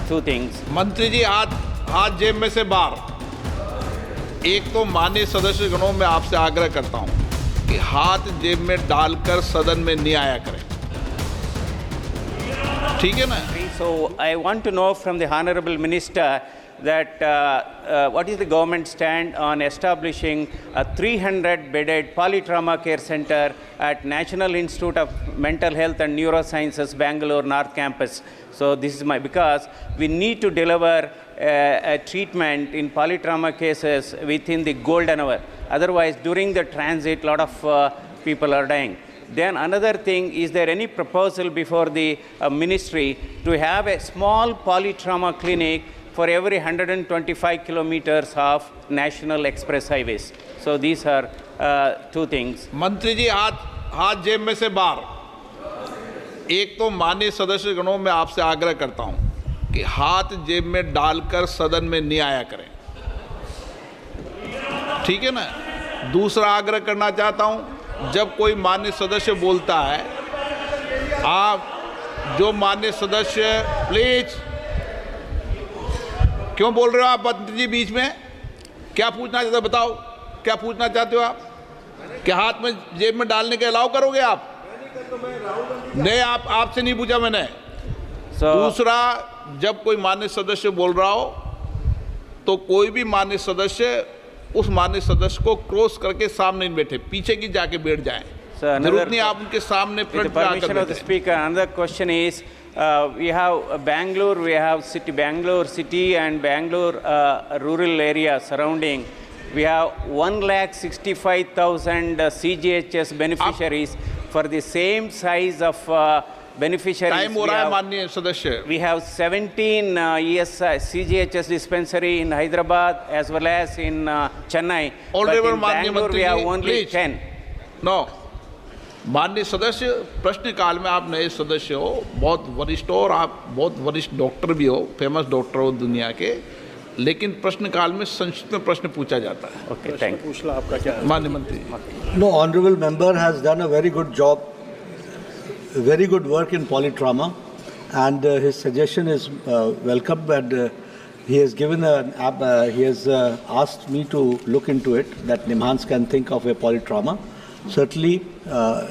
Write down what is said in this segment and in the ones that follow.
two things. मंत्री जी हाथ जेब में से बाहर। एक तो माननीय सदस्य गणों में आपसे आग्रह करता हूं कि हाथ जेब में डालकर सदन में नहीं आया करें, ठीक है ना? So I want to know from the Honorable Minister that what is the government stand on establishing a 300-bedded polytrauma care center at National Institute of Mental Health and Neurosciences, Bangalore North Campus. So this is because we need to deliver a treatment in polytrauma cases within the golden hour. Otherwise, during the transit, a lot of people are dying. Then another thing, is there any proposal before the ministry to have a small polytrauma clinic for every 125 kilometers of national express highways? So these are two things. मंत्री जी हाथ जेब में से बाहर। एक तो माननीय सदस्य गणों में आपसे आग्रह करता हूं कि हाथ जेब में डालकर सदन में नहीं आया करें, ठीक है ना? दूसरा आग्रह करना चाहता हूं, जब कोई माननीय सदस्य बोलता है, आप जो माननीय सदस्य प्लीज, क्यों बोल रहे हो आप मंत्री जी बीच में? क्या पूछना चाहते हो बताओ, क्या पूछना चाहते हो आप? क्या हाथ में जेब में डालने के अलाउ करोगे आप? नहीं, आपसे नहीं पूछा मैंने। दूसरा, जब कोई माननीय सदस्य बोल रहा हो तो कोई भी माननीय सदस्य उस माननीय सदस्य को क्रॉस करके सामने नहीं बैठे, पीछे की जाके बैठ जाएं। जरूरत नहीं आप उनके सामने फ्रंट पे आकर permission of the speaker, another question is, we have Bangalore, we have Bangalore city and Bangalore rural area surrounding. We have 1,65,000 CGHS beneficiaries for the same size of beneficiaries. Time हो रहा है माननीय सदस्य। We have 17 CGHS dispensary in Hyderabad as well as in Chennai. But in Bangalore we have only 10. No. माननीय सदस्य, प्रश्नकाल में आप नए सदस्य हो, बहुत वरिष्ठ हो और आप बहुत वरिष्ठ डॉक्टर भी हो, फेमस डॉक्टर हो दुनिया के, लेकिन प्रश्नकाल में संक्षिप्त में प्रश्न पूछा जाता है। Okay, thank you. आपका क्या माननीय मंत्री? No, honorable member has done a very good job, very good work in polytrauma, and his suggestion is welcome. And he has given he has asked me to look into it, that Nimhans can think of a polytrauma. Certainly,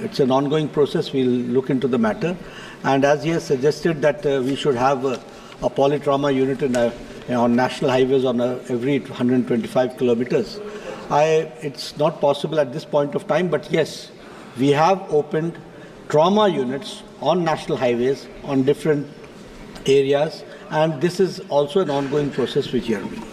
it's an ongoing process. We'll look into the matter, and as he has suggested that we should have a polytrauma unit on national highways on every 125 kilometers. It's not possible at this point of time, but yes, we have opened trauma units on national highways on different areas, and this is also an ongoing process which you are doing.